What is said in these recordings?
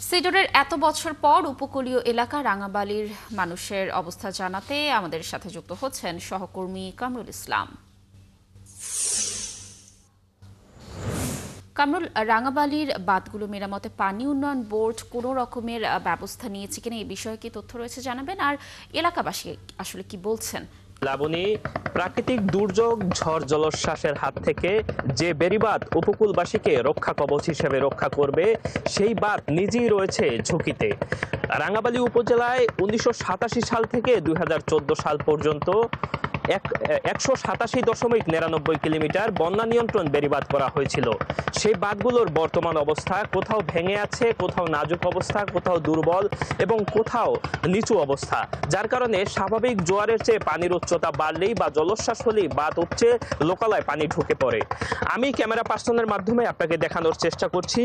সিডরের এত বছর পর উপকূলীয় এলাকা রাঙাবালির মানুষের অবস্থা জানাতে আমাদের সাথে যুক্ত হচ্ছেন সহকর্মী কামরুল ইসলাম। কামরুল, রাঙাবালির বাঁধগুলো মেরামতে পানি উন্নয়ন বোর্ড কোনো রকমের ব্যবস্থা নিয়েছে কিনা এই বিষয়ে কি তথ্য রয়েছে জানাবেন, আর এলাকাবাসী আসলে কি বলছেন? লাবণী, প্রাকৃতিক দুর্যোগ ঝড় জলোচ্ছ্বাসের হাত থেকে যে বেড়িবাঁধ উপকূলবাসীকে রক্ষা কবচ হিসেবে রক্ষা করবে, সেই বাঁধ নিজেই রয়েছে ঝুঁকিতে। রাঙাবালী উপজেলায় 1987 সাল থেকে 2014 সাল পর্যন্ত 187.99 কিলোমিটার বন্যা নিয়ন্ত্রণ বেড়িবাঁধ করা হয়েছিল। সেই বাঁধগুলোর বর্তমান অবস্থা কোথাও ভেঙে আছে, কোথাও নাজুক অবস্থা, কোথাও দুর্বল এবং কোথাও নিচু অবস্থা, যার কারণে স্বাভাবিক জোয়ারের চেয়ে পানির উচ্চতা বাড়লেই বা জলোচ্ছ্বাস হলেই বাঁধ উপচে লোকালয়ে পানি ঢুকে পড়ে। আমি ক্যামেরা পার্সনের মাধ্যমে আপনাকে দেখানোর চেষ্টা করছি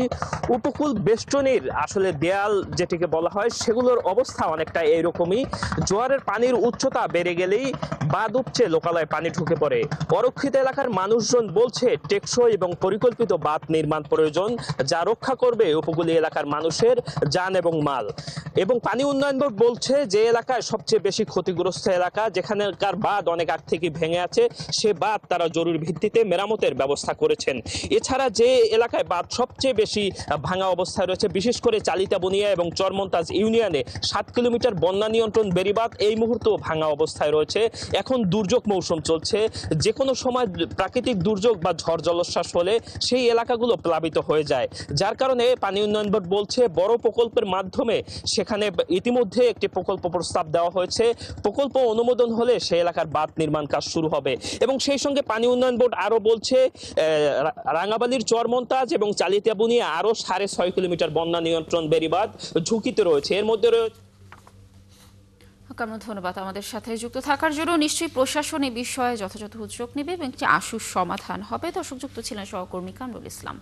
উপকূল বেষ্টনীর আসলে দেয়াল যেটিকে বলা হয়, সেগুলোর অবস্থা অনেকটা এইরকমই। জোয়ারের পানির উচ্চতা বেড়ে গেলেই বাঁধ উপচে লোকালয়ে পানি ঢুকে পড়ে। অরক্ষিত এলাকার মানুষজন বলছে টেকসই এবং পরিকল্পিত বাঁধ নির্মাণ প্রয়োজন, যা রক্ষা করবে উপকূলীয় এলাকার মানুষের জান এবং মাল। এবং পানি উন্নয়ন বোর্ড বলছে যে এলাকায় সবচেয়ে বেশি ক্ষতিগ্রস্ত এলাকা, যেখানকার বাঁধ অনেক আগ থেকে ভেঙে আছে, সে বাঁধ তারা জরুরি ভিত্তিতে মেরামতের ব্যবস্থা করেছেন। এছাড়া যে এলাকায় বাঁধ সবচেয়ে বেশি ভাঙা অবস্থায় রয়েছে, বিশেষ করে চালিতা বনিয়া এবং চরমন্তাজ ইউনিয়নে 7 কিলোমিটার বন্যা নিয়ন্ত্রণ বেড়িবাঁধ এই মুহূর্তেও ভাঙা অবস্থায় রয়েছে। এখন দুর্যোগ মৌসুম চলছে, যে কোনো সময় প্রাকৃতিক দুর্যোগ বা ঝড় জলোচ্ছ্বাস হলে সেই এলাকাগুলো প্লাবিত হয়ে যায়, যার কারণে পানি উন্নয়ন বোর্ড বলছে বড় প্রকল্পের মাধ্যমে সেখানে ইতিমধ্যে একটি প্রকল্প প্রস্তাব দেওয়া হয়েছে। প্রকল্প অনুমোদন হলে সেই এলাকার বাঁধ নির্মাণ কাজ শুরু হবে। এবং সেই সঙ্গে পানি উন্নয়ন বোর্ড আরো বলছে রাঙাবালির চরমন্তাজ এবং চালিতা বুনিয়া আরো 6.5 কিলোমিটার বন্যা নিয়ন্ত্রণ বেড়িবাঁধ ঝুঁকিতে রয়েছে। এর মধ্যে কামরুল, ধন্যবাদ আমাদের সাথে যুক্ত থাকার জন্য। নিশ্চয়ই প্রশাসন এই বিষয়ে যথাযথ উদ্যোগ নেবে এবং একটি আশু সমাধান হবে। দর্শক, যুক্ত ছিলেন সহকর্মী কামরুল ইসলাম।